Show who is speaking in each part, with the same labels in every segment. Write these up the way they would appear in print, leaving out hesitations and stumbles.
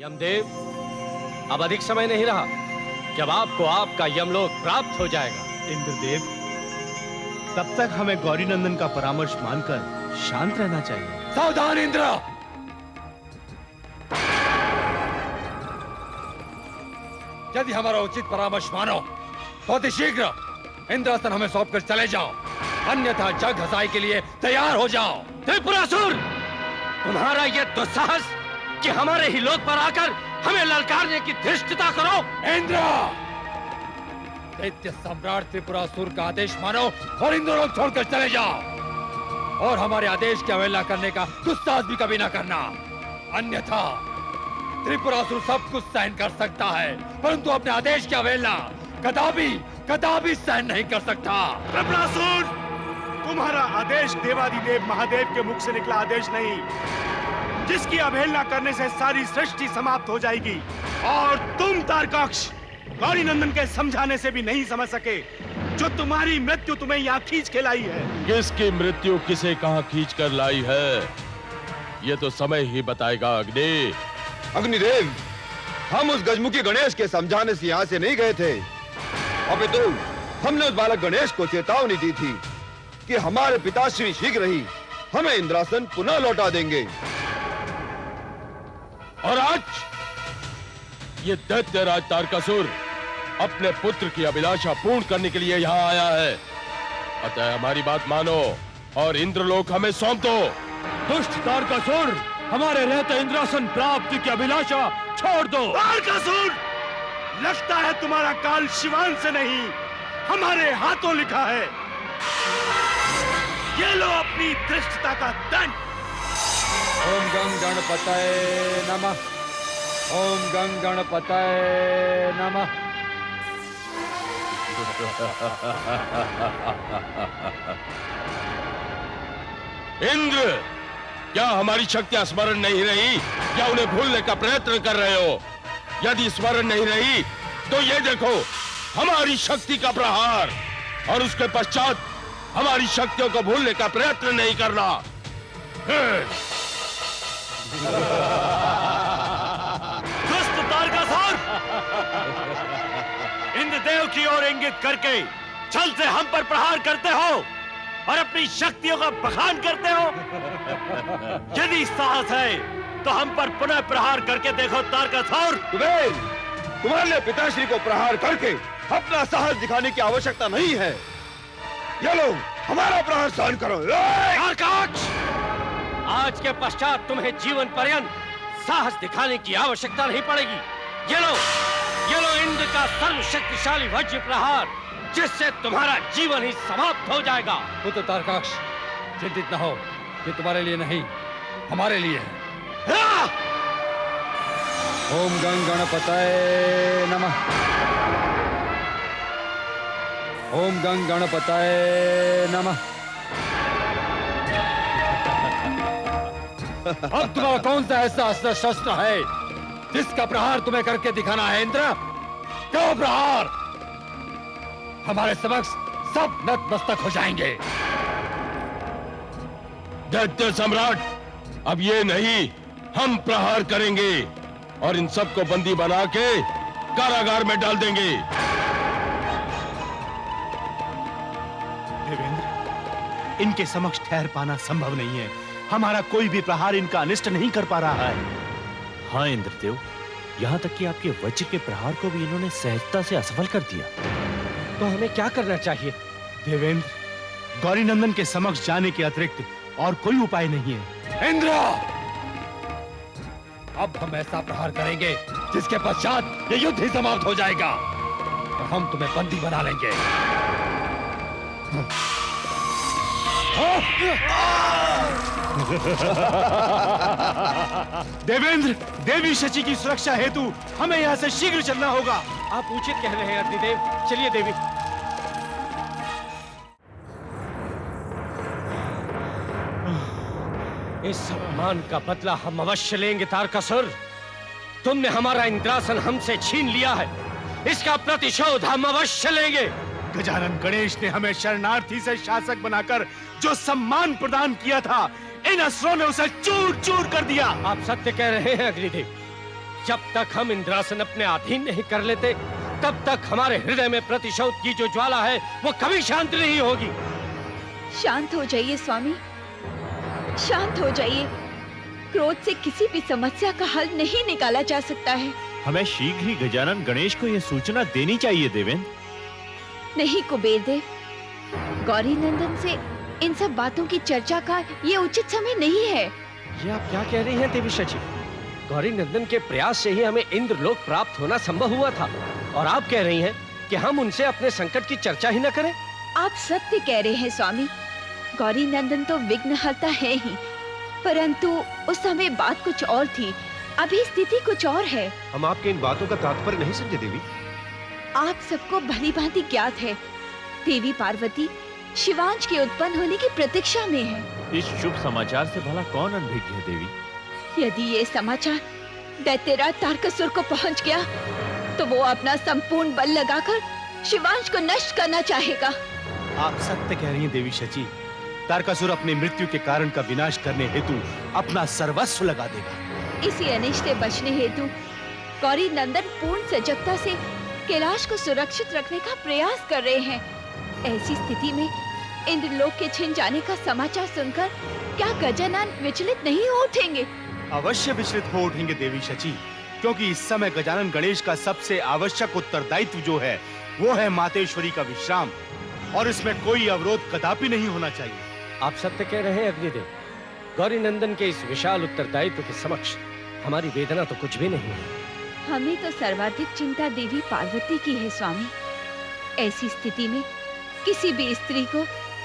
Speaker 1: यमदेव, अब अधिक समय नहीं रहा, जब आपको आपका यमलोक प्राप्त हो जाएगा।
Speaker 2: इंद्रदेव, तब तक हमें गौरीनंदन का परामर्श मानकर शांत रहना चाहिए।
Speaker 3: सावधान इंद्र! यदि हमारा उचित परामर्श मानो तो अति शीघ्र इंद्रासन हमें सौंपकर चले जाओ, अन्यथा जग हसाई के लिए तैयार हो जाओ।
Speaker 1: त्रिपुरासुर, तुम्हारा यह दुस्साहस कि हमारे ही लोक पर आकर हमें ललकारने की धृष्टता करो।
Speaker 3: इंद्र, दैत्य सम्राट त्रिपुरासुर का आदेश मानो और इंद्रलोक छोड़कर चले जाओ, और हमारे आदेश की अवहेलना करने का दुस्साहस भी कभी ना करना, अन्यथा त्रिपुरासुर सब कुछ सहन कर सकता है, परंतु अपने आदेश की अवहेलना कदापि सहन नहीं कर सकता।
Speaker 2: त्रिपुरासुर, तुम्हारा आदेश देवादिदेव महादेव के मुख से निकला आदेश नहीं, जिसकी अवहेलना करने से सारी सृष्टि समाप्त हो जाएगी। और तुम तारकाक्ष, गौरीनंदन के समझाने से भी नहीं समझ सके, जो तुम्हारी मृत्यु तुम्हें यहाँ खींच के लाई है।
Speaker 4: किसकी मृत्यु किसे कहाँ खींच कर लाई है, ये तो समय ही बताएगा। अग्नि,
Speaker 5: अग्निदेव, हम उस गजमुखी गणेश के समझाने से यहाँ से नहीं गए थे, अपितु हमने उस बालक गणेश को चेतावनी दी थी कि हमारे पिताश्री शीघ्र ही हमें इंद्रासन पुनः लौटा देंगे।
Speaker 4: और आज ये दैत्य राज तारकासुर अपने पुत्र की अभिलाषा पूर्ण करने के लिए यहाँ आया है, अतः हमारी बात मानो और इंद्रलोक हमें सौंप दो।
Speaker 1: दुष्ट तारकासुर, हमारे रहते इंद्रासन प्राप्ति की अभिलाषा छोड़ दो।
Speaker 2: तारकासुर, लगता है तुम्हारा काल शिवान से नहीं, हमारे हाथों लिखा है। ये लो अपनी धृष्टता का दंड।
Speaker 3: ओम गं गणपतये नमः, ओम गं गणपतये नमः।
Speaker 4: इंद्र, क्या हमारी शक्तियां स्मरण नहीं रही, क्या उन्हें भूलने का प्रयत्न कर रहे हो? यदि स्मरण नहीं रही तो ये देखो, हमारी शक्ति का प्रहार, और उसके पश्चात हमारी शक्तियों को भूलने का प्रयत्न नहीं करना।
Speaker 2: दुष्ट तारकासुर, इंद्रदेव की ओर इंगित करके छल से हम पर प्रहार करते हो और अपनी शक्तियों का बखान करते हो। यदि साहस है तो हम पर पुनः प्रहार करके देखो तारकासुर।
Speaker 5: कुबेर, तुम्हारे पिताश्री को प्रहार करके अपना साहस दिखाने की आवश्यकता नहीं है। ये लो, हमारा प्रहार सहन करो।
Speaker 1: तारकाक्ष, आज के पश्चात तुम्हें जीवन पर्यंत साहस दिखाने की आवश्यकता नहीं पड़ेगी। ये लो इंद्र का सर्वशक्तिशाली वज्र प्रहार, जिससे तुम्हारा जीवन ही समाप्त हो जाएगा।
Speaker 3: पुत्र तारकाक्ष, चिंतित न हो, ये तुम्हारे लिए नहीं, हमारे लिए है। ओम गं गणपतये नमः, ओम गं गणपतये नमः। अब तुम्हारा कौन सा ऐसा अस्त्र शस्त्र है जिसका प्रहार तुम्हें करके दिखाना है? इंद्र, क्यों प्रहार? हमारे समक्ष सब नतमस्तक हो जाएंगे।
Speaker 4: दैत्य सम्राट, अब ये नहीं, हम प्रहार करेंगे और इन सबको बंदी बना के कारागार में डाल देंगे।
Speaker 2: देवेंद्र, इनके समक्ष ठहर पाना संभव नहीं है। हमारा कोई भी प्रहार इनका अनिष्ट नहीं कर पा रहा है।
Speaker 6: हाँ इंद्रदेव, यहाँ तक कि आपके वज्र के प्रहार को भी इन्होंने सहजता से असफल कर दिया।
Speaker 1: तो हमें क्या करना चाहिए?
Speaker 2: देवेंद्र, गौरीनंदन के समक्ष जाने के अतिरिक्त और कोई उपाय नहीं है।
Speaker 3: इंद्र, अब हम ऐसा प्रहार करेंगे जिसके पश्चात ये युद्ध ही समाप्त हो जाएगा और हम तुम्हें बंदी बना लेंगे।
Speaker 2: देवेंद्र, देवी शची की सुरक्षा हेतु हमें यहाँ से शीघ्र चलना होगा।
Speaker 1: आप उचित कह रहे हैं अग्निदेव, चलिए देवी। इस सम्मान का बदला हम अवश्य लेंगे तारकासुर। तुमने हमारा इंद्रासन हमसे छीन लिया है, इसका प्रतिशोध हम अवश्य लेंगे।
Speaker 2: गजानन गणेश ने हमें शरणार्थी से शासक बनाकर जो सम्मान प्रदान किया था, इन असुरों ने उसे चूर चूर कर दिया।
Speaker 1: आप सत्य कह रहे हैं अग्निदेव, जब तक हम इंद्रासन अपने अधीन नहीं कर लेते, तब तक हमारे हृदय में प्रतिशोध की जो ज्वाला है वो कभी शांत नहीं होगी।
Speaker 7: शांत हो जाइए स्वामी, शांत हो जाइए। क्रोध से किसी भी समस्या का हल नहीं निकाला जा सकता है।
Speaker 6: हमें शीघ्र ही गजानन गणेश को यह सूचना देनी चाहिए देवेंद्र।
Speaker 7: नहीं कुबेर देव, गौरी नंदन से इन सब बातों की चर्चा का ये उचित समय नहीं है।
Speaker 1: ये आप क्या कह रही हैं देवी शची? गौरी नंदन के प्रयास से ही हमें इंद्रलोक प्राप्त होना संभव हुआ था, और आप कह रही हैं कि हम उनसे अपने संकट की चर्चा ही न करें?
Speaker 7: आप सत्य कह रहे हैं स्वामी। गौरी नंदन तो विघ्नहर्ता है ही, परंतु उस समय बात कुछ और थी, अभी स्थिति कुछ और है।
Speaker 5: हम आपके इन बातों का तात्पर्य नहीं समझे देवी।
Speaker 7: आप सबको भली भांति ज्ञात है, देवी पार्वती शिवांश के उत्पन्न होने की प्रतीक्षा में है।
Speaker 6: इस शुभ समाचार से भला कौन अनभिज्ञ है देवी?
Speaker 7: यदि ये समाचार दैत्यराज तारकासुर को पहुंच गया, तो वो अपना संपूर्ण बल लगाकर शिवांश को नष्ट करना चाहेगा।
Speaker 2: आप सत्य कह रही हैं देवी शची। तारकासुर अपनी मृत्यु के कारण का विनाश करने हेतु अपना सर्वस्व लगा देगा।
Speaker 7: इसी अनिष्ट से बचने हेतु गौरी नंदन पूर्ण सजगता से कैलाश को सुरक्षित रखने का प्रयास कर रहे हैं। ऐसी स्थिति में इंद्रलोक के छिन जाने का समाचार सुनकर क्या गजानन विचलित नहीं हो उठेंगे?
Speaker 2: अवश्य विचलित हो उठेंगे देवी शची, क्योंकि इस समय गजानन गणेश का सबसे आवश्यक उत्तरदायित्व जो है वो है मातेश्वरी का विश्राम, और इसमें कोई अवरोध कदापि नहीं होना चाहिए।
Speaker 1: आप सत्य कह रहे हैं अग्निदेव। गौरी नंदन के इस विशाल उत्तरदायित्व के समक्ष हमारी वेदना तो कुछ भी नहीं है।
Speaker 7: हमें तो सर्वाधिक चिंता देवी पार्वती की है स्वामी। ऐसी स्थिति में किसी भी स्त्री को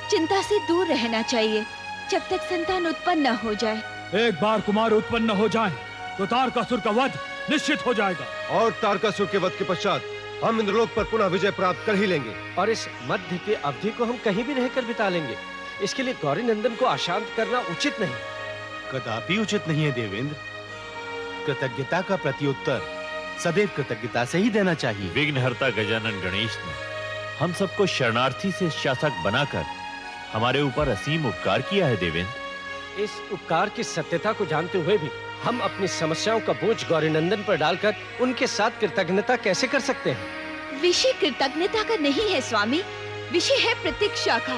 Speaker 7: चिंता से दूर रहना चाहिए जब तक संतान उत्पन्न न हो जाए।
Speaker 3: एक बार कुमार उत्पन्न हो जाए तो तारकासुर का वध निश्चित हो जाएगा,
Speaker 5: और तारकासुर के वध के पश्चात हम इंद्रलोक पर पुनः विजय प्राप्त कर ही लेंगे।
Speaker 1: और इस मध्य की अवधि को हम कहीं भी रहकर बिता लेंगे। इसके लिए गौरी नंदन को अशांत करना उचित नहीं।
Speaker 2: कदापि उचित नहीं है देवेंद्र। कृतज्ञता का प्रत्युत्तर सदैव कृतज्ञता से ही देना चाहिए।
Speaker 6: विघ्नहर्ता गजानन गणेश ने हम सबको शरणार्थी से शासक बनाकर हमारे ऊपर असीम उपकार किया है देवेंद्र।
Speaker 1: इस उपकार की सत्यता को जानते हुए भी हम अपनी समस्याओं का बोझ गौरी नंदन पर डालकर उनके साथ कृतज्ञता कैसे कर सकते हैं?
Speaker 7: विषय कृतज्ञता का नहीं है स्वामी, विषय है प्रतीक्षा का,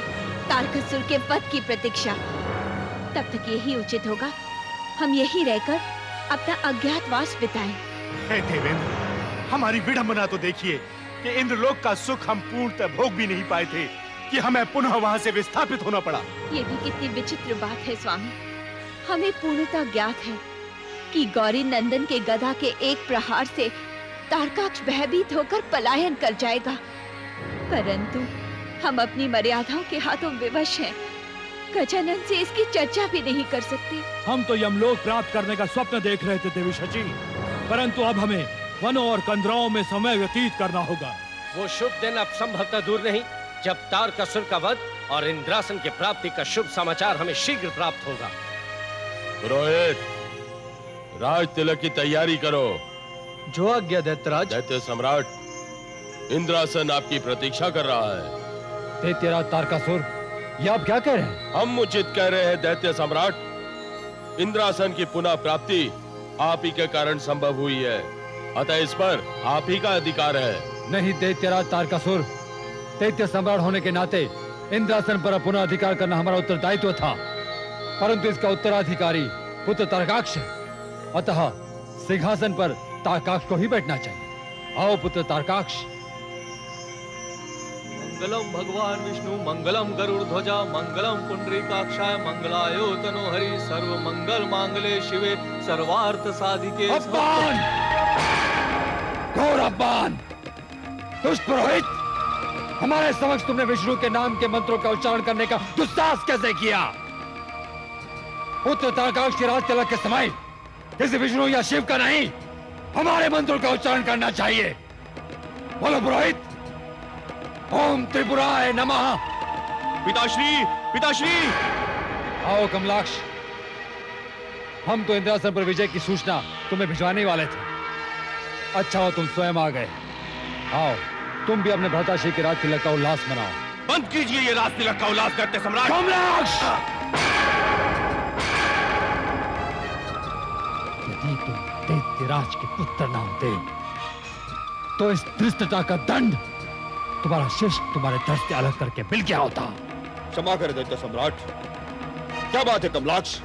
Speaker 7: तारकासुर के वध की प्रतीक्षा। तब तक यही उचित होगा हम यही रहकर अपना अज्ञातवास बिताएं।
Speaker 2: हे देवेंद्र, हमारी विडंबना तो देखिए कि इंद्रलोक का सुख हम पूर्णतः भोग भी नहीं पाए थे कि हमें पुनः वहां से विस्थापित होना पड़ा।
Speaker 7: ये भी कितनी विचित्र बात है स्वामी। हमें पूर्णतः ज्ञात है कि गौरी नंदन के गदा के एक प्रहार से तारकाक्ष भयभीत होकर पलायन कर जाएगा, परंतु हम अपनी मर्यादाओं के हाथों विवश हैं। गजानन से इसकी चर्चा भी नहीं कर सकते।
Speaker 3: हम तो यमलोक प्राप्त करने का स्वप्न देख रहे थे देवी शची, परंतु अब हमें वनों और कंदराओं में समय व्यतीत करना होगा।
Speaker 1: वो शुभ दिन अब संभवतः दूर नहीं जब तारकासुर का वध और इंद्रासन की प्राप्ति का शुभ समाचार हमें शीघ्र प्राप्त होगा।
Speaker 4: पुरोहित, राज तिलक की तैयारी करो।
Speaker 5: जो आज्ञा दैत्यराज।
Speaker 4: दैत्य सम्राट, इंद्रासन आपकी प्रतीक्षा कर रहा है।
Speaker 3: दैत्यराज तारकासुर, ये आप क्या कह रहे हैं?
Speaker 4: हम उचित कह रहे हैं दैत्य सम्राट। इंद्रासन की पुनः प्राप्ति आप ही के कारण संभव हुई है, अतः इस पर आप ही का अधिकार है।
Speaker 3: नहीं दैत्यराज तारकासुर, दैत्य सम्राट होने के नाते इंद्रासन पर पुनः अधिकार करना हमारा उत्तरदायित्व था, परंतु इसका उत्तराधिकारी पुत्र तारकाक्ष है, अतः सिंहासन पर तारकाक्ष को ही बैठना चाहिए। आओ पुत्र तारकाक्ष।
Speaker 8: मंगलम भगवान विष्णु, मंगलम गरुड़ ध्वजा, मंगलम पुंडरीकाक्षाय, मंगलायो तनो हरि, सर्व मंगल मांगले शिवे, सर्वार्थ साधिके।
Speaker 3: अपमान! घोर अपमान! दुष्ट पुरोहित, हमारे समक्ष तुमने विष्णु के नाम के मंत्रों का उच्चारण करने का दुस्साहस कैसे किया? पुत्र तारकाक्ष के राज तिलक के समय किसी विष्णु या शिव का नहीं, हमारे मंत्रों का उच्चारण करना चाहिए। बोलो पुरोहित, ओम त्रिपुराय नमः।
Speaker 2: पिताश्री, पिताश्री!
Speaker 3: आओ कमलाक्ष, हम तो इंद्रासन पर विजय की सूचना तुम्हें भिजवाने वाले थे। अच्छा हो तुम स्वयं आ गए। आओ तुम भी अपने भ्राताश्री के राज तिलक का उल्लास मनाओ।
Speaker 2: बंद कीजिए ये राज तिलक का उल्लास करते सम्राट।
Speaker 3: कमलाक्ष! यदि तुम दैत्यराज के पुत्र ना होते तो इस धृष्टता का दंड तुम्हारा शिष्य तुम्हारे दर से अलग करके मिल गया होता।
Speaker 5: क्षमा करे दैत्य सम्राट। क्या बात है कमलाक्ष,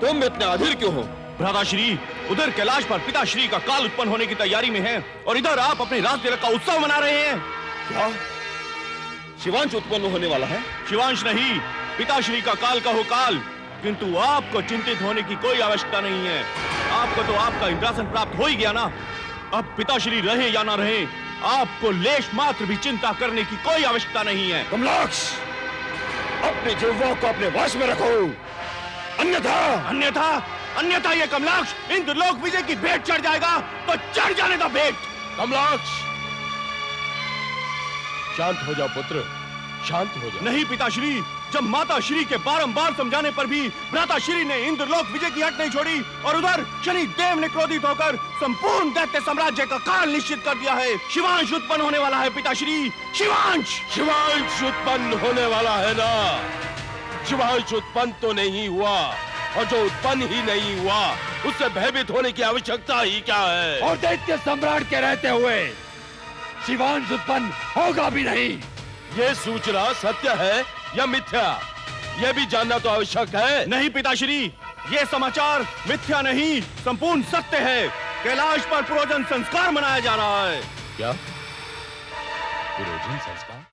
Speaker 5: तुम इतने अधीर क्यों हो?
Speaker 9: भ्राताश्री, उधर कैलाश पर पिताश्री का काल उत्पन्न होने की तैयारी में है और इधर आप अपने राज तिलक का उत्सव मना रहे हैं।
Speaker 5: क्या शिवांश उत्पन्न होने वाला है?
Speaker 9: शिवांश नहीं, पिताश्री का काल का हो काल। किंतु आपको चिंतित होने की कोई आवश्यकता नहीं है। आपको तो आपका इंद्रासन प्राप्त हो ही गया ना। अब पिताश्री रहे या ना रहे, आपको लेश मात्र भी चिंता करने की कोई आवश्यकता नहीं है।
Speaker 5: कमलाक्ष, अपने जिह्वा को अपने वश में रखो, अन्यथा
Speaker 9: अन्यथा अन्यथा ये कमलाक्ष इंद्रलोक विजय की भेंट चढ़ जाएगा तो चढ़ जाने का भेंट।
Speaker 4: कमलाक्ष, शांत हो जाओ पुत्र, शांत हो जाओ।
Speaker 9: नहीं पिताश्री, जब माता श्री के बारंबार समझाने पर भी भ्राता श्री ने इंद्रलोक विजय की हट नहीं छोड़ी और उधर शनि देव ने क्रोधित होकर संपूर्ण दैत्य साम्राज्य का काल निश्चित कर दिया है। शिवांश उत्पन्न होने वाला है पिताश्री, शिवांश।
Speaker 4: शिवांश उत्पन्न होने वाला है ना। शिवांश उत्पन्न तो नहीं हुआ, और जो उत्पन्न ही नहीं हुआ उससे भयभीत होने की आवश्यकता ही क्या है?
Speaker 3: और दैत्य सम्राट के रहते हुए शिवांश उत्पन्न होगा भी नहीं।
Speaker 4: ये सूचना सत्य है या मिथ्या, यह भी जानना तो आवश्यक है।
Speaker 9: नहीं पिताश्री, ये समाचार मिथ्या नहीं, संपूर्ण सत्य है। कैलाश पर पुरोजन संस्कार मनाया जा रहा है।
Speaker 4: क्या पुरोजन संस्कार?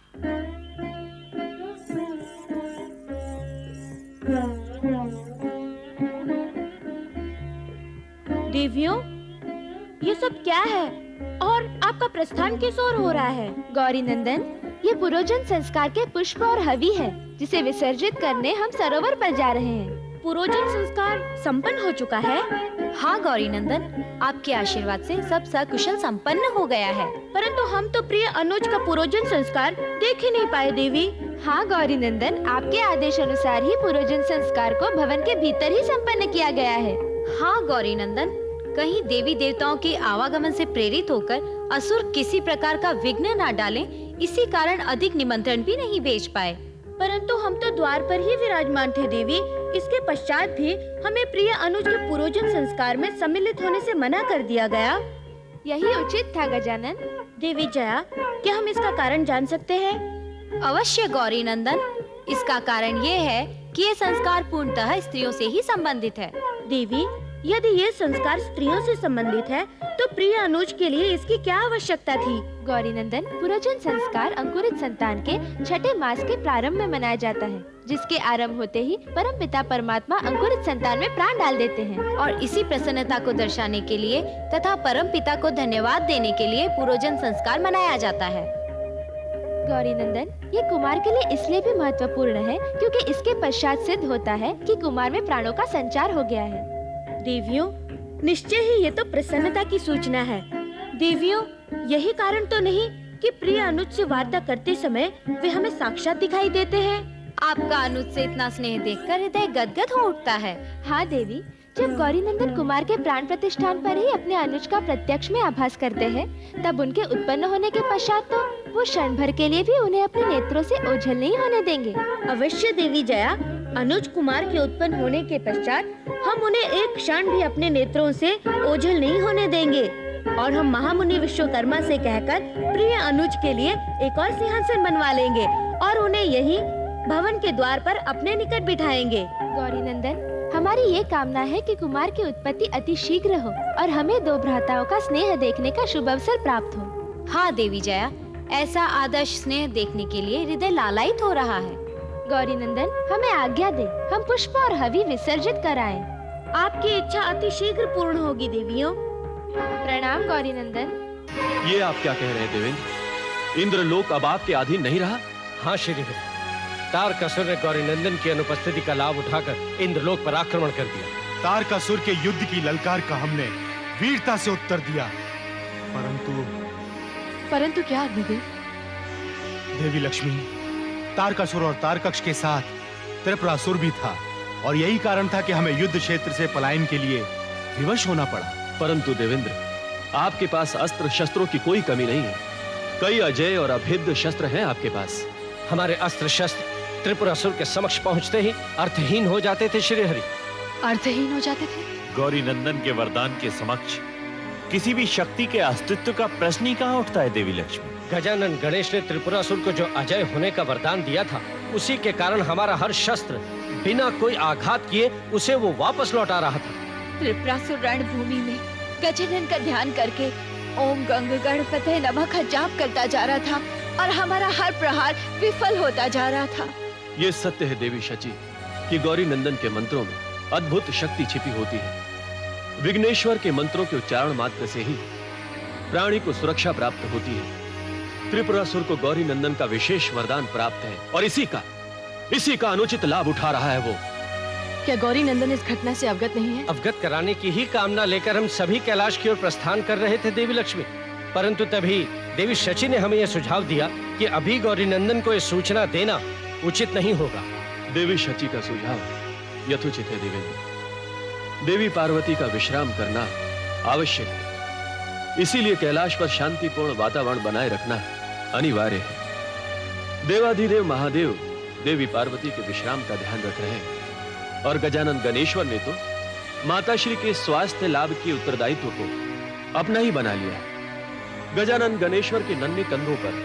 Speaker 10: देवियों, ये सब क्या है और आपका प्रस्थान किस ओर हो रहा है?
Speaker 7: गौरी नंदन, ये पुरोजन संस्कार के पुष्प और हवि है जिसे विसर्जित करने हम सरोवर पर जा रहे हैं।
Speaker 10: पुरोजन संस्कार संपन्न हो चुका है?
Speaker 11: हाँ गौरी नंदन, आपके आशीर्वाद से सब सकुशल संपन्न हो गया है।
Speaker 10: परंतु हम तो प्रिय अनुज का पुरोजन संस्कार देख ही नहीं पाए देवी।
Speaker 7: हाँ गौरी नंदन, आपके आदेश अनुसार ही पुरोजन संस्कार को भवन के भीतर ही संपन्न किया गया है।
Speaker 11: हाँ गौरी नंदन, कहीं देवी देवताओं के आवागमन से प्रेरित होकर असुर किसी प्रकार का विघ्न न डालें, इसी कारण अधिक निमंत्रण भी नहीं भेज पाए।
Speaker 10: परंतु हम तो द्वार पर ही विराजमान थे देवी। इसके पश्चात भी हमें प्रिय अनुज के पुरोजन संस्कार में सम्मिलित होने से मना कर दिया गया।
Speaker 7: यही उचित था गजानन।
Speaker 10: देवी जया, क्या हम इसका कारण जान सकते हैं?
Speaker 11: अवश्य गौरी नंदन, इसका कारण ये है कि ये संस्कार पूर्णतः स्त्रियों से ही संबंधित है।
Speaker 10: देवी, यदि ये संस्कार स्त्रियों से संबंधित है तो प्रिय अनुज के लिए इसकी क्या आवश्यकता थी?
Speaker 7: गौरी नंदन, पुरोजन संस्कार अंकुरित संतान के छठे मास के प्रारंभ में मनाया जाता है, जिसके आरंभ होते ही परम पिता परमात्मा अंकुरित संतान में प्राण डाल देते हैं।
Speaker 11: और इसी प्रसन्नता को दर्शाने के लिए तथा परम पिता को धन्यवाद देने के लिए पुरोजन संस्कार मनाया जाता है।
Speaker 7: गौरी नंदन, ये कुमार के लिए इसलिए भी महत्वपूर्ण है क्योंकि इसके पश्चात सिद्ध होता है कि कुमार में प्राणों का संचार हो गया है।
Speaker 10: देवियों, निश्चय ही ये तो प्रसन्नता की सूचना है। देवियों, यही कारण तो नहीं कि प्रिय अनुज से वार्ता करते समय वे हमें साक्षात दिखाई देते हैं?
Speaker 11: आपका अनुज से इतना स्नेह देखकर हृदय गदगद हो उठता है।
Speaker 7: हाँ देवी, जब गौरी नंदन कुमार के प्राण प्रतिष्ठान पर ही अपने अनुज का प्रत्यक्ष में आभास करते हैं, तब उनके उत्पन्न होने के पश्चात तो वो क्षण भर के लिए भी उन्हें अपने नेत्रों से ओझल नहीं होने देंगे।
Speaker 10: अवश्य देवी जया, अनुज कुमार के उत्पन्न होने के पश्चात हम उन्हें एक क्षण भी अपने नेत्रों से ओझल नहीं होने देंगे और हम महामुनि विश्वकर्मा से कहकर प्रिय अनुज के लिए एक और सिंहासन बनवा लेंगे और उन्हें यही भवन के द्वार पर अपने निकट बिठाएंगे।
Speaker 7: गौरी नंदन, हमारी ये कामना है कि कुमार की उत्पत्ति अति शीघ्र हो और हमें दो भ्राताओं का स्नेह देखने का शुभ अवसर प्राप्त हो।
Speaker 11: हाँ देवी जया, ऐसा आदर्श स्नेह देखने के लिए हृदय लालायित हो रहा है।
Speaker 7: गौरी नंदन, हमें आज्ञा दे, हम पुष्प और हवि विसर्जित कराएं।
Speaker 10: आपकी इच्छा अति शीघ्र पूर्ण होगी देवियों।
Speaker 7: प्रणाम गौरी नंदन।
Speaker 9: ये आप क्या कह रहे हैं देवेंद्र? इंद्रलोक अब आपके अधीन नहीं रहा?
Speaker 1: हाँ श्रीहरि, तारकासुर ने गौरी नंदन की अनुपस्थिति का लाभ उठाकर इंद्रलोक पर आक्रमण कर दिया।
Speaker 2: तारकासुर के युद्ध की ललकार का हमने वीरता से उत्तर दिया, परंतु
Speaker 7: क्या अग्निदेव?
Speaker 2: देवी लक्ष्मी, तारकासुर और तारकक्ष के साथ त्रिपुरासुर भी था और यही कारण था कि हमें युद्ध क्षेत्र से पलायन के लिए विवश होना पड़ा।
Speaker 9: परंतु देवेंद्र, आपके पास अस्त्र शस्त्रों की कोई कमी नहीं है। कई अजय और अभेद्य शस्त्र हैं आपके पास।
Speaker 1: हमारे अस्त्र शस्त्र त्रिपुरासुर के समक्ष पहुंचते ही अर्थहीन हो जाते थे श्रीहरि।
Speaker 11: अर्थहीन हो जाते थे?
Speaker 6: गौरी नंदन के वरदान के समक्ष किसी भी शक्ति के अस्तित्व का प्रश्न ही कहां उठता है देवी लक्ष्मी।
Speaker 1: गजानन गणेश ने त्रिपुरासुर को जो अजय होने का वरदान दिया था, उसी के कारण हमारा हर शस्त्र बिना कोई आघात किए उसे वो वापस लौटा रहा था।
Speaker 7: त्रिपुरासुर रणभूमि में गजानन का ध्यान करके ओम गंग गणपते नमः का जाप करता जा रहा था और हमारा हर प्रहार विफल होता जा रहा था।
Speaker 12: ये सत्य है देवी शची कि गौरी नंदन के मंत्रों में अद्भुत शक्ति छिपी होती है। विघ्नेश्वर के मंत्रों के उच्चारण मात्र से ही प्राणी को सुरक्षा प्राप्त होती है। त्रिपुरासुर को गौरी नंदन का विशेष वरदान प्राप्त है और इसी का अनुचित लाभ उठा रहा है वो।
Speaker 13: क्या गौरी नंदन इस घटना से अवगत नहीं है?
Speaker 1: अवगत कराने की ही कामना लेकर हम सभी कैलाश की ओर प्रस्थान कर रहे थे देवी लक्ष्मी, परंतु तभी देवी शची ने हमें यह सुझाव दिया कि अभी गौरी नंदन को यह सूचना देना उचित नहीं होगा।
Speaker 12: देवी शची का सुझाव यथोचित है देवेंद्र। देवी पार्वती का विश्राम करना आवश्यक है, इसीलिए कैलाश पर शांतिपूर्ण वातावरण बनाए रखना अनिवार्य है। देवाधिदेव महादेव देवी पार्वती के विश्राम का ध्यान रख रहे हैं और गजानन गणेश्वर ने तो माताश्री के स्वास्थ्य लाभ के उत्तरदायित्व को अपना ही बना लिया है। गजानन गणेश्वर के नन्हे कंधों पर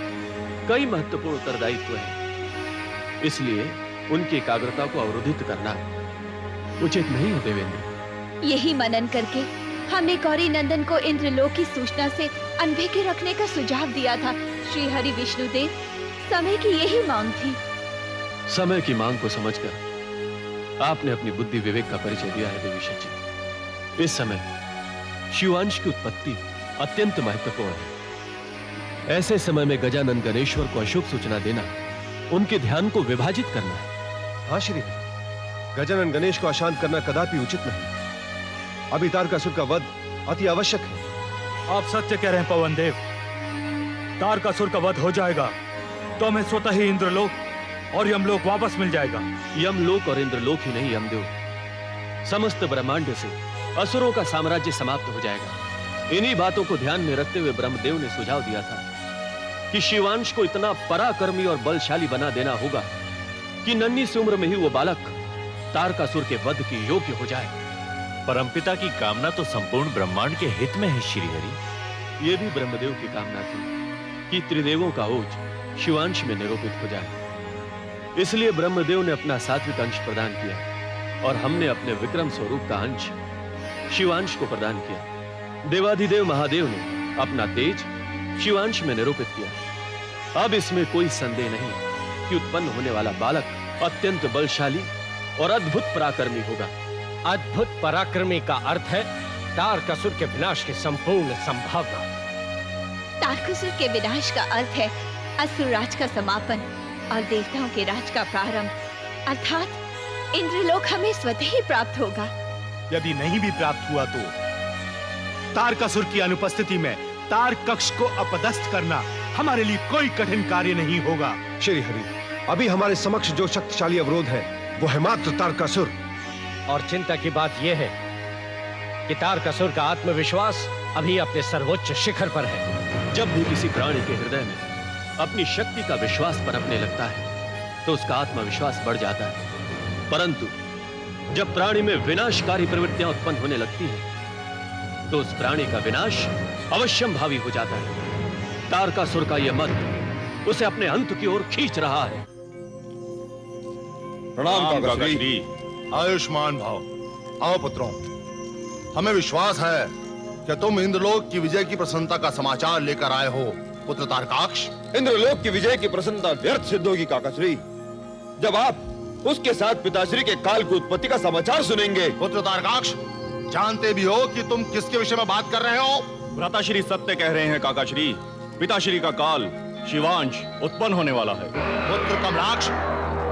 Speaker 12: कई महत्वपूर्ण उत्तरदायित्व हैं, इसलिए उनकी एकाग्रता को अवरोधित करना उचित नहीं है देवेंद्र।
Speaker 7: यही मनन करके हमने गौरी नंदन को इंद्रलोक की सूचना से अनभिज्ञ रखने का सुझाव दिया था। श्री हरि विष्णुदेव, समय की यही मांग थी।
Speaker 12: समय की मांग को समझकर आपने अपनी बुद्धि विवेक का परिचय दिया है देवी शची। इस समय शिवांश की उत्पत्ति अत्यंत महत्वपूर्ण है। ऐसे समय में गजानन गणेश्वर को अशुभ सूचना देना, उनके ध्यान को विभाजित करना है।
Speaker 5: हाँ श्री, गजानन गणेश को अशांत करना कदापि उचित नहीं। अभी तारकासुर का वध अति आवश्यक है।
Speaker 2: आप सत्य कह रहे हैं पवन देव। तारकासुर का वध हो जाएगा तो हमें स्वतः ही इंद्रलोक और यमलोक वापस मिल जाएगा।
Speaker 12: यमलोक और इंद्रलोक ही नहीं यमदेव, समस्त ब्रह्मांड से असुरों का साम्राज्य समाप्त हो जाएगा। इन्हीं बातों को ध्यान में रखते हुए ब्रह्मदेव ने सुझाव दिया था कि शिवांश को इतना पराक्रमी और बलशाली बना देना होगा कि नन्ही सी उम्र में ही वो बालक तारकासुर के वध के योग्य हो जाए।
Speaker 6: परमपिता की कामना तो संपूर्ण ब्रह्मांड के हित में है श्रीहरि।
Speaker 12: ये भी ब्रह्मदेव की कामना थी कि त्रिदेवों का ओज शिवांश में निरूपित हो जाए। इसलिए ब्रह्मदेव ने अपना सात्विक अंश प्रदान किया और हमने अपने विक्रम स्वरूप का अंश शिवांश को प्रदान किया। देवाधिदेव महादेव ने अपना तेज शिवांश में निरूपित किया। अब इसमें कोई संदेह नहीं कि उत्पन्न होने वाला बालक अत्यंत बलशाली और अद्भुत पराक्रमी होगा।
Speaker 1: अद्भुत पराक्रमी का अर्थ है तारकासुर के विनाश की संपूर्ण संभावना।
Speaker 7: तारकासुर के विनाश का अर्थ है असुर राज का समापन और देवताओं के राज का प्रारंभ, अर्थात इंद्रलोक हमें स्वतः ही प्राप्त होगा।
Speaker 2: यदि नहीं भी प्राप्त हुआ तो तारकासुर की अनुपस्थिति में तारकक्ष को अपदस्थ करना हमारे लिए कोई कठिन कार्य नहीं होगा।
Speaker 5: श्री हरि, अभी हमारे समक्ष जो शक्तिशाली अवरोध है वो है मात्र तारकासुर।
Speaker 1: और चिंता की बात यह है कि तारकासुर का आत्मविश्वास अभी अपने सर्वोच्च शिखर पर है।
Speaker 12: जब भी किसी प्राणी के हृदय में अपनी शक्ति का विश्वास पनपने लगता है तो उसका आत्मविश्वास बढ़ जाता है, परंतु जब प्राणी में विनाशकारी प्रवृत्तियां उत्पन्न होने लगती हैं तो उस प्राणी का विनाश अवश्यंभावी हो जाता है। तारकासुर का यह मत उसे अपने अंत की ओर खींच रहा है।
Speaker 5: प्रणाम काकाश्री।
Speaker 14: आयुष्मान भाव। आओ पुत्रों, हमें विश्वास है कि तुम इंद्रलोक की विजय की प्रसन्नता का समाचार लेकर आए हो। पुत्र तारकाक्ष,
Speaker 5: इंद्रलोक की विजय की प्रसन्नता व्यर्थ सिद्ध होगी काकाश्री जब आप उसके साथ पिताश्री के काल की उत्पत्ति का समाचार सुनेंगे।
Speaker 14: पुत्र तारकाक्ष, जानते भी हो कि तुम किसके विषय में बात कर रहे हो?
Speaker 9: भ्राताश्री सत्य कह रहे हैं काकाश्री। पिताश्री का काल शिवांश उत्पन्न होने वाला है।
Speaker 14: पुत्र कमलाक्ष,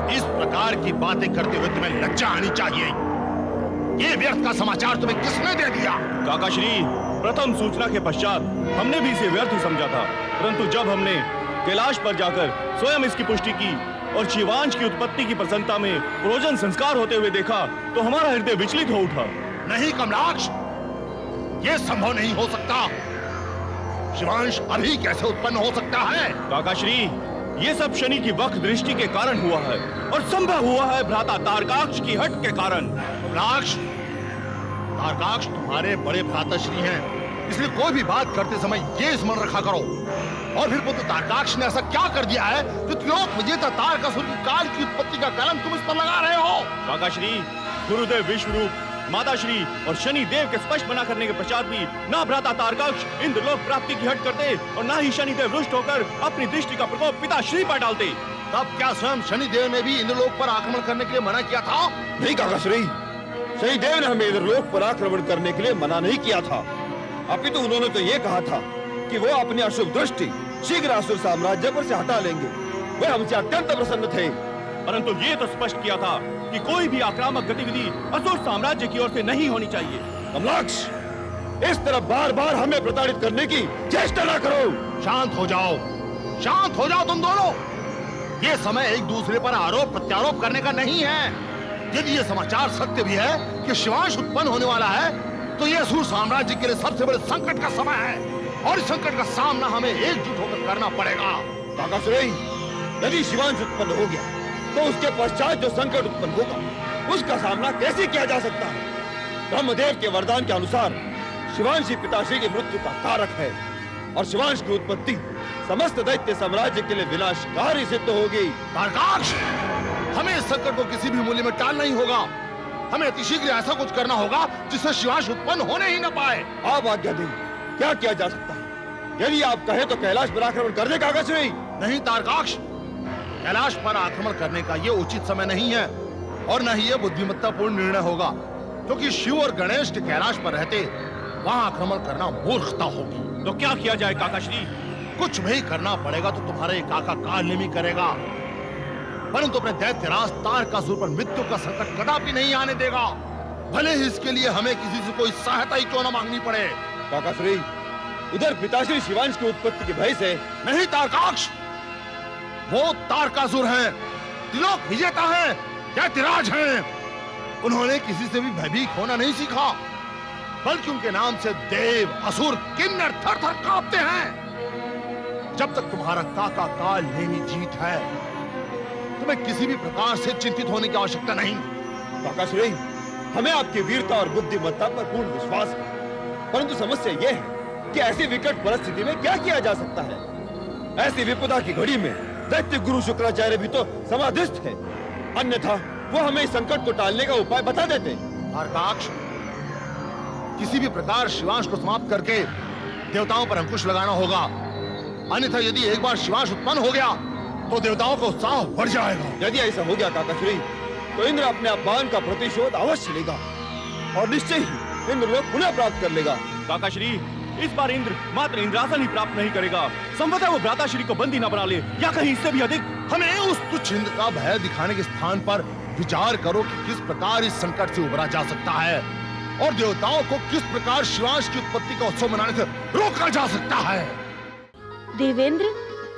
Speaker 14: इस प्रकार की बातें करते हुए तुम्हें लज्जा आनी चाहिए। ये व्यर्थ का समाचार तुम्हें किसने दे दिया?
Speaker 9: काकाश्री, प्रथम सूचना के पश्चात हमने भी इसे व्यर्थ ही समझा था, परंतु जब हमने कैलाश पर जाकर स्वयं इसकी पुष्टि की और शिवांश की उत्पत्ति की प्रसन्नता में प्रोजन संस्कार होते हुए देखा तो हमारा हृदय विचलित हो उठा।
Speaker 14: नहीं कमलाक्ष, ये संभव नहीं हो सकता। शिवांश अभी कैसे उत्पन्न हो सकता है?
Speaker 9: काकाश्री, ये सब शनि की वक्र दृष्टि के कारण हुआ है और संभव हुआ है भ्राता तारकाक्ष की हट के कारण।
Speaker 14: कमलाक्ष, तारकाक्ष तुम्हारे बड़े भ्राताश्री हैं, इसलिए कोई भी बात करते समय ये स्मरण रखा करो। और फिर पुत्र तारकाक्ष ने ऐसा क्या कर दिया है जो त्रिलोक विजेता तारकासुर की काल की उत्पत्ति का कलंक तुम इस पर लगा रहे हो?
Speaker 9: काकाश्री, गुरुदेव विश्वरूप, माताश्री और शनि देव के स्पष्ट मना करने के पश्चात भी ना भ्राता तारकाक्ष इंद्रलोक प्राप्ति की हट करते और ना ही शनि देव रुष्ट होकर अपनी दृष्टि का प्रकोप पिताश्री पर डालते।
Speaker 14: तब क्या स्वयं शनि देव ने भी इंद्रलोक पर आक्रमण करने के लिए मना किया था?
Speaker 5: नहीं काकाश्री, शनि देव ने हमें इंद्रलोक पर आक्रमण करने के लिए मना नहीं किया था। अपितु उन्होंने तो ये कहा था कि वो अपनी अशुभ दृष्टि शीघ्र असुर साम्राज्य पर से हटा लेंगे। वे हमसे अत्यंत प्रसन्न थे।
Speaker 9: परंतु ये तो स्पष्ट किया था कि कोई भी आक्रामक गतिविधि असुर साम्राज्य की ओर से नहीं होनी चाहिए।
Speaker 5: कमलाक्ष, इस तरह बार बार हमें प्रताड़ित करने की चेष्टा न करो।
Speaker 14: शांत हो जाओ, शांत हो जाओ तुम दोनों। ये समय एक दूसरे पर आरोप प्रत्यारोप करने का नहीं है। यदि ये समाचार सत्य भी है कि शिवांश उत्पन्न होने वाला है, तो ये असुर साम्राज्य के लिए सबसे बड़े संकट का समय है और इस संकट का सामना हमें एकजुट होकर करना पड़ेगा।
Speaker 5: काकासुरी, यदि शिवांश उत्पन्न हो गया तो उसके पश्चात जो संकट उत्पन्न होगा उसका सामना कैसे किया जा सकता है? ब्रह्मदेव के वरदान के अनुसार शिवांश ही पिताश्री की मृत्यु का कारक है और शिवांश की उत्पत्ति समस्त दैत्य साम्राज्य के लिए विनाशकारी सिद्ध होगी।
Speaker 14: तारकाक्ष, हमें इस संकट को किसी भी मूल्य में टालना ही होगा। हमें अतिशीघ्र ऐसा कुछ करना होगा जिससे शिवांश उत्पन्न होने ही न पाए।
Speaker 5: आप आज्ञा दें, क्या किया जा सकता है? यदि आप कहें तो कैलाश पर आक्रमण कर दे काकासुरी।
Speaker 14: नहीं तारकाक्ष, कैलाश पर आक्रमण करने का ये उचित समय नहीं है और न ही ये बुद्धिमत्तापूर्ण निर्णय होगा, क्योंकि शिव और गणेश के कैलाश पर रहते वहां आक्रमण करना मूर्खता होगी।
Speaker 9: तो क्या किया जाए काकाश्री?
Speaker 14: कुछ भी करना पड़ेगा तो तुम्हारे काका कालनेमी करेगा, परंतु अपने दैत्यराज तारकासुर पर मृत्यु का संकट कदापि नहीं आने देगा, भले ही इसके लिए हमें किसी से कोई सहायता ही क्यों न मांगनी पड़े।
Speaker 5: काकाश्री, उधर पिताश्री शिवांश की उत्पत्ति के भय से
Speaker 14: नहीं तारकाक्ष, वो तारकासुर हैं, त्रिलोक विजेता हैं, दैत्यराज हैं। उन्होंने किसी से भी भयभीत होना नहीं सीखा, बल्कि उनके नाम से देव, असुर, किन्नर थर-थर कांपते हैं। जब तक तुम्हारा काका कालनेमी जीत है, तुम्हें किसी भी प्रकार से चिंतित होने की आवश्यकता नहीं।
Speaker 5: काकासुरी, हमें आपकी वीरता और बुद्धिमत्ता पर पूर्ण विश्वास है, परंतु समस्या यह है कि ऐसी विकट परिस्थिति में क्या किया जा सकता है? ऐसी विपदा की घड़ी में दैत्य गुरु शुक्राचार्य भी तो समाधिस्थ है, अन्यथा वो हमें इस संकट को टालने का उपाय बता देते।
Speaker 14: तारकाक्ष, किसी भी प्रकार शिवांश को समाप्त करके देवताओं पर अंकुश लगाना होगा, अन्यथा यदि एक बार शिवांश उत्पन्न हो गया तो देवताओं का उत्साह बढ़ जाएगा।
Speaker 5: यदि ऐसा हो गया काकाश्री, तो इंद्र अपने अपमान का प्रतिशोध अवश्य लेगा और निश्चय ही इंद्रलोक पुनः प्राप्त कर लेगा।
Speaker 9: काकाश्री, इस बार इंद्र मात्र इंद्रासन ही प्राप्त नहीं करेगा, संभवतः वो भ्राताश्री को बंदी न बना ले, या कहीं इससे भी अधिक।
Speaker 14: हमें उस तुच्छ इंद्र का भय दिखाने के स्थान पर विचार करो कि किस प्रकार इस संकट से उबरा जा सकता है और देवताओं को किस प्रकार शिवांश की उत्पत्ति का उत्सव मनाने से रोका जा सकता है।
Speaker 10: देवेंद्र,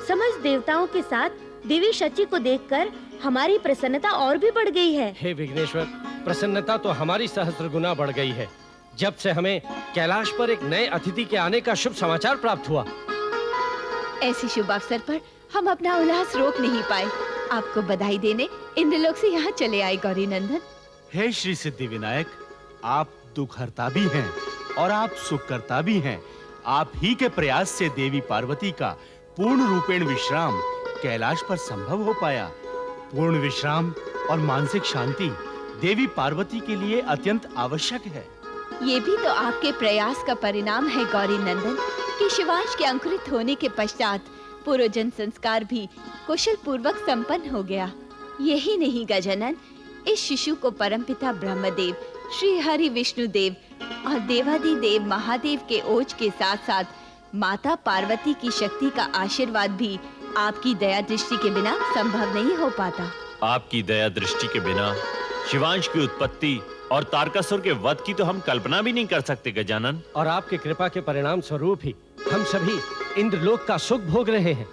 Speaker 10: समस्त देवताओं के साथ देवी शची को देखकर हमारी प्रसन्नता और भी बढ़ गई है।
Speaker 1: हे विघ्नेश्वर, प्रसन्नता तो हमारी सहस्त्र गुना बढ़ गई है जब से हमें कैलाश पर एक नए अतिथि के आने का शुभ समाचार प्राप्त हुआ।
Speaker 7: ऐसी शुभ अवसर पर हम अपना उल्लास रोक नहीं पाए। आपको बधाई देने इंद्रलोक से यहाँ चले आए गौरी नंदन।
Speaker 2: हे श्री सिद्धि विनायक, आप दुखहर्ता भी हैं और आप सुखकर्ता भी हैं। आप ही के प्रयास से देवी पार्वती का पूर्ण रूपेण विश्राम कैलाश पर संभव हो पाया। पूर्ण विश्राम और मानसिक शांति देवी पार्वती के लिए अत्यंत आवश्यक है।
Speaker 7: ये भी तो आपके प्रयास का परिणाम है गौरी नंदन कि शिवांश के अंकुरित होने के पश्चात पूर्वजन संस्कार भी कुशल पूर्वक संपन्न हो गया। यही नहीं गजानन, इस शिशु को परमपिता ब्रह्मदेव, श्री हरि विष्णुदेव और देवादिदेव महादेव के ओज के साथ साथ माता पार्वती की शक्ति का आशीर्वाद भी आपकी दया दृष्टि के बिना संभव नहीं हो पाता।
Speaker 6: आपकी दया दृष्टि के बिना शिवांश की उत्पत्ति और तारकासुर के वध की तो हम कल्पना भी नहीं कर सकते गजानन।
Speaker 1: और आपके कृपा के परिणाम स्वरूप ही हम सभी इंद्रलोक का सुख भोग रहे हैं।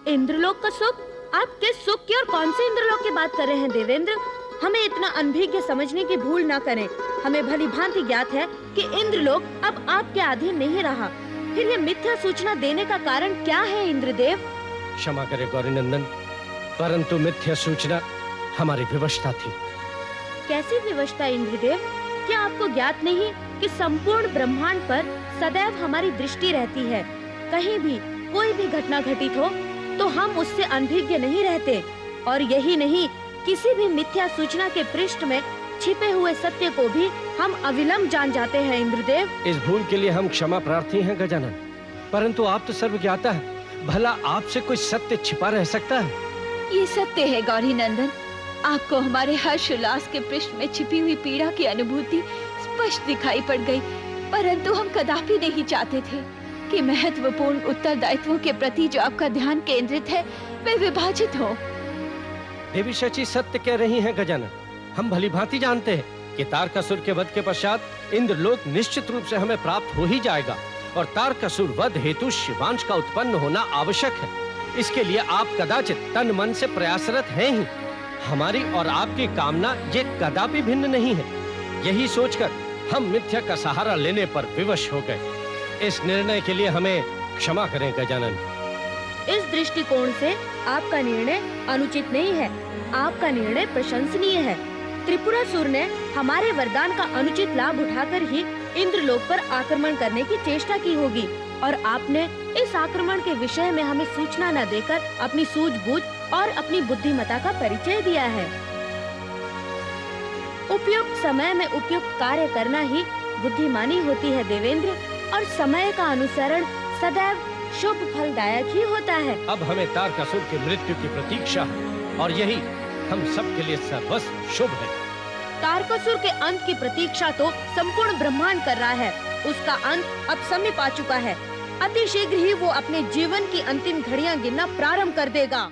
Speaker 10: इंद्रलोक का सुख? आप किस सुख की और कौन से इंद्रलोक की बात कर रहे हैं देवेंद्र? हमें इतना अनभिज्ञ समझने की भूल ना करें। हमें भली भांति ज्ञात है कि इंद्रलोक अब आपके अधीन नहीं रहा। फिर ये मिथ्या सूचना देने का कारण क्या है इंद्रदेव?
Speaker 1: क्षमा करें गौरी नंदन, परंतु मिथ्या सूचना हमारी विवशता थी।
Speaker 10: कैसी विवशता इंद्रदेव? क्या आपको ज्ञात नहीं कि संपूर्ण ब्रह्मांड पर सदैव हमारी दृष्टि रहती है। कहीं भी कोई भी घटना घटित हो तो हम उससे अनभिज्ञ नहीं रहते, और यही नहीं, किसी भी मिथ्या सूचना के पृष्ठ में छिपे हुए सत्य को भी हम अविलंब जान जाते हैं इंद्रदेव।
Speaker 1: इस भूल के लिए हम क्षमा प्रार्थी हैं गजानन, परंतु आप तो सर्वज्ञाता है, भला आपसे कोई सत्य छिपा रह सकता है?
Speaker 7: ये सत्य है गौरी नंदन, आपको हमारे हर्ष उल्लास के पृष्ठ में छिपी हुई पीड़ा की अनुभूति स्पष्ट दिखाई पड़ गई, परंतु हम कदापि नहीं चाहते थे कि महत्वपूर्ण उत्तरदायित्वों के प्रति जो आपका ध्यान केंद्रित है वे विभाजित हो।
Speaker 1: देवी शची सत्य कह रही हैं गजानन, हम भली भांति जानते हैं कि तारकासुर के वध के पश्चात इंद्रलोक निश्चित रूप से हमें प्राप्त हो ही जाएगा, और तारकासुर वध हेतु शिवांश का उत्पन्न होना आवश्यक है। इसके लिए आप कदाचित तन मन से प्रयासरत हैं ही। हमारी और आपकी कामना ये कदापि भिन्न नहीं है। यही सोचकर हम मिथ्या का सहारा लेने पर विवश हो गए। इस निर्णय के लिए हमें क्षमा करें गजानन।
Speaker 10: इस दृष्टिकोण से आपका निर्णय अनुचित नहीं है, आपका निर्णय प्रशंसनीय है। त्रिपुरासुर ने हमारे वरदान का अनुचित लाभ उठाकर ही इंद्रलोक पर आक्रमण करने की चेष्टा की होगी, और आपने इस आक्रमण के विषय में हमें सूचना न देकर अपनी सूझबूझ और अपनी बुद्धिमत्ता का परिचय दिया है। उपयुक्त समय में उपयुक्त कार्य करना ही बुद्धिमानी होती है देवेंद्र, और समय का अनुसरण सदैव शुभ फलदायक ही होता है।
Speaker 1: अब हमें तारकासुर की मृत्यु की प्रतीक्षा है, और यही हम सब के लिए सर्वस्व शुभ है।
Speaker 10: तारकासुर के अंत की प्रतीक्षा तो संपूर्ण ब्रह्मांड कर रहा है। उसका अंत अब समीप आ चुका है। अति शीघ्र ही वो अपने जीवन की अंतिम घड़ियां गिनना प्रारंभ कर देगा।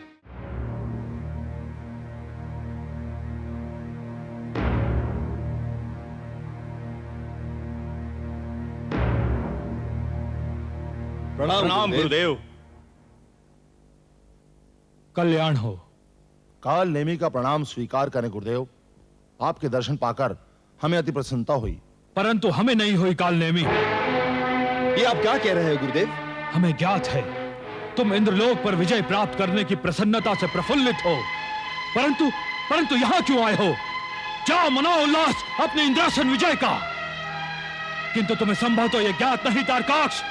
Speaker 9: प्रणाम गुरुदेव।
Speaker 14: कल्याण हो। काल नेमी का प्रणाम स्वीकार करें गुरुदेव। आपके दर्शन पाकर हमें अति प्रसन्नता हुई,
Speaker 3: परंतु हमें नहीं हुई काल नेमी।
Speaker 5: ये आप क्या कह रहे हैं गुरुदेव?
Speaker 3: हमें ज्ञात है तुम इंद्रलोक पर विजय प्राप्त करने की प्रसन्नता से प्रफुल्लित हो, परंतु यहाँ क्यों आए हो? जाओ मनाओ उल्लास अपने इंद्रासन विजय का। किंतु तुम्हें संभव तो यह ज्ञात नहीं तारकाक्ष,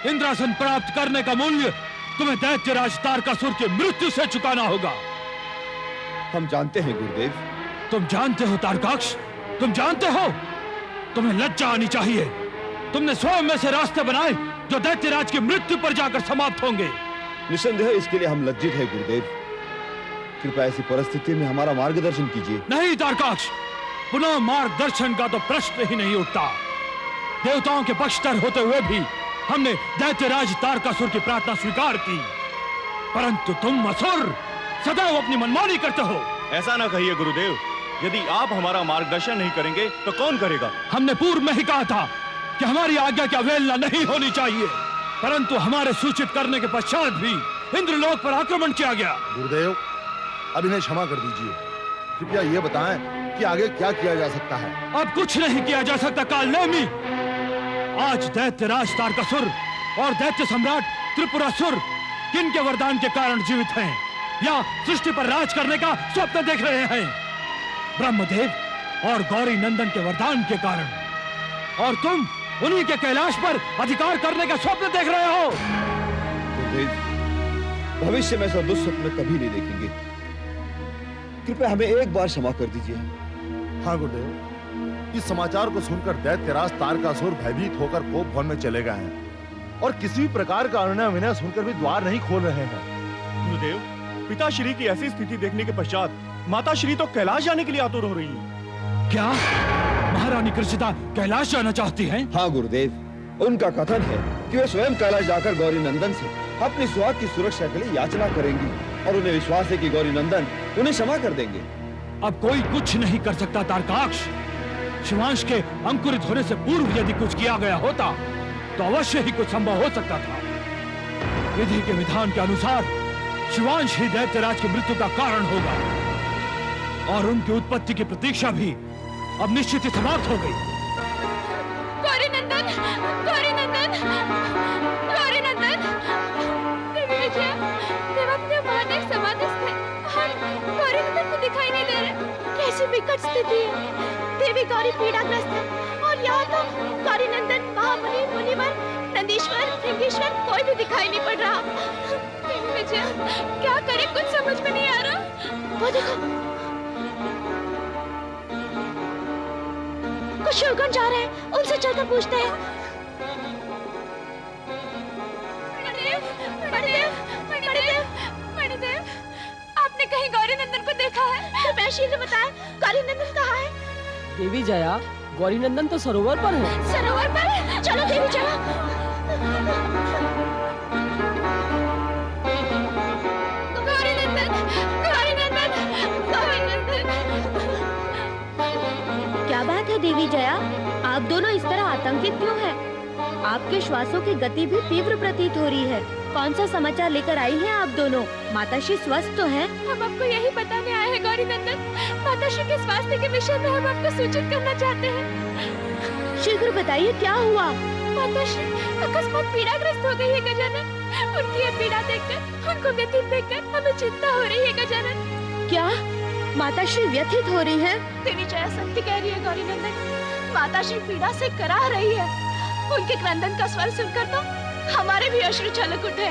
Speaker 3: इंद्रासन प्राप्त करने का मूल्य तुम्हें दैत्यराज तारकासुर की मृत्यु से चुकाना होगा।
Speaker 5: हम जानते हैं गुरुदेव।
Speaker 3: तुम जानते हो तारकाक्ष, तुम जानते हो? तुम्हें लज्जा आनी चाहिए। तुमने स्वयं में से रास्ते बनाए जो दैत्यराज की मृत्यु पर जाकर समाप्त होंगे।
Speaker 5: निसंदेह इसके लिए हम लज्जित हैं गुरुदेव। कृपया ऐसी परिस्थिति में हमारा मार्गदर्शन कीजिए।
Speaker 3: नहीं तारकाक्ष, पुनः मार्गदर्शन का तो प्रश्न ही नहीं उठता। देवताओं के पक्षधर होते हुए भी हमने दैत्यराज तारकासुर की प्रार्थना स्वीकार की, परंतु तुम असुर सदैव अपनी मनमानी करते हो।
Speaker 9: ऐसा ना कहिए गुरुदेव, यदि आप हमारा मार्गदर्शन नहीं करेंगे तो कौन करेगा?
Speaker 3: हमने पूर्व में ही कहा था कि हमारी आज्ञा की अवहेलना नहीं होनी चाहिए, परंतु हमारे सूचित करने के पश्चात भी इंद्रलोक पर आक्रमण किया गया।
Speaker 14: गुरुदेव, अब इन्हें क्षमा कर दीजिए। कृपया ये बताएं कि आगे क्या किया जा सकता है?
Speaker 3: अब कुछ नहीं किया जा सकता काल नेमी। आज दैत्यराज तारकासुर और दैत्य सम्राट त्रिपुरासुर किनके वरदान के कारण जीवित हैं, या सृष्टि पर राज करने का स्वप्न देख रहे हैं? ब्रह्मदेव और गौरी नंदन के वरदान के कारण, और तुम उन्हीं के कैलाश पर अधिकार करने का स्वप्न देख रहे हो।
Speaker 5: भविष्य में ऐसा दुस्वप्न कभी नहीं देखेंगे। कृपया हमें एक बार क्षमा कर दीजिए।
Speaker 14: हाँ गुरुदेव, इस समाचार को सुनकर दैत्यराज तारकासुर भयभीत होकर कोप भवन में चले गए हैं, और किसी भी प्रकार का अनुनय विनय सुनकर भी द्वार नहीं खोल रहे हैं।
Speaker 9: गुरुदेव, पिताश्री की ऐसी स्थिति देखने के पश्चात माताश्री तो कैलाश जाने के लिए आतुर हो रही हैं।
Speaker 3: क्या महारानी कृषिता कैलाश जाना चाहती हैं?
Speaker 5: हाँ गुरुदेव, उनका कथन है कि वे स्वयं कैलाश जाकर गौरी नंदन से अपनी स्वाद की सुरक्षा के लिए याचना करेंगी, और उन्हें विश्वास है कि गौरी नंदन उन्हें क्षमा कर देंगे।
Speaker 3: अब कोई कुछ नहीं कर सकता तारकाक्ष। शिवांश के अंकुरित होने से पूर्व यदि कुछ किया गया होता तो अवश्य ही कुछ संभव हो सकता था। विधि के विधान के अनुसार शिवांश ही दैत्यराज की मृत्यु का कारण होगा, और उनकी उत्पत्ति की प्रतीक्षा भी अब निश्चित ही समाप्त हो गई।
Speaker 7: गौरी नंदन, गौरी नंदन, गौरी नंदन, देवी विजया, देवज्ञ महादेव समाधिस्थ हैं, और गौरी नंदन को दिखाई नहीं दे रहे। कैसे भी
Speaker 10: विकट स्थिति है। देवी गौरी पीड़ाग्रस्त है और यहाँ तो गौरी नंदन, महामुनि, मुनिवर, नंदीश्वर, भृंगीश्वर कोई भी दिखाई नहीं पड़ रहा। विजय, क्या करें, कुछ समझ में नहीं आ रहा। वो देखो, कुछ शिवगण जा रहे हैं, उनसे चलकर पूछते हैं। मणिदेव, आपने कहीं गौरी नंदन को देखा है? कृपया शीघ्र बताएं, गौरी नंदन कहाँ है?
Speaker 13: देवी जया, गौरी नंदन तो सरोवर पर है।
Speaker 10: सरोवर पर? चलो देवी जया। गौरी नंदन, गौरी नंदन, गौरी नंदन। क्या बात है देवी जया, आप दोनों इस तरह आतंकित क्यों हैं? आपके श्वासों की गति भी तीव्र प्रतीत हो रही है। कौन सा समाचार लेकर आई हैं आप दोनों? माताश्री स्वस्थ तो हैं? हम आपको यही बताने आए हैं गौरी नंदन। माताश्री के स्वास्थ्य के विषय में हम आपको सूचित करना चाहते हैं। शीघ्र बताइए, क्या हुआ? माताश्री अकस्मात पीड़ाग्रस्त हो गई है गजानन। उनकी ये पीड़ा देखकर, उनको व्यथित देखकर हमें चिंता हो रही है गजानन। क्या माताश्री व्यथित हो रही है? देवी जया सत्य कह रही है गौरी नंदन। माताश्री पीड़ा से कराह रही है। उनके क्रंदन का स्वर सुनकर तो हमारे भी अश्रु छलक उठे।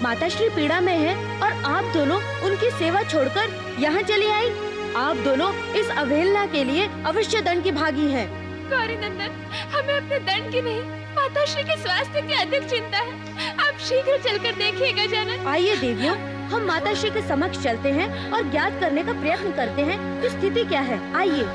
Speaker 10: माताश्री पीड़ा में है और आप दोनों उनकी सेवा छोड़कर यहाँ चली आई। आप दोनों इस अवहेलना के लिए अवश्य दंड की भागी हैं। गौरी नंदन, हमें अपने दंड की नहीं, माताश्री के स्वास्थ्य की अधिक चिंता है। आप शीघ्र चलकर देखिए गजानन। आइए देवियों, हम माताश्री के समक्ष चलते हैं और ज्ञात करने का प्रयत्न करते हैं कि स्थिति क्या है। आइए।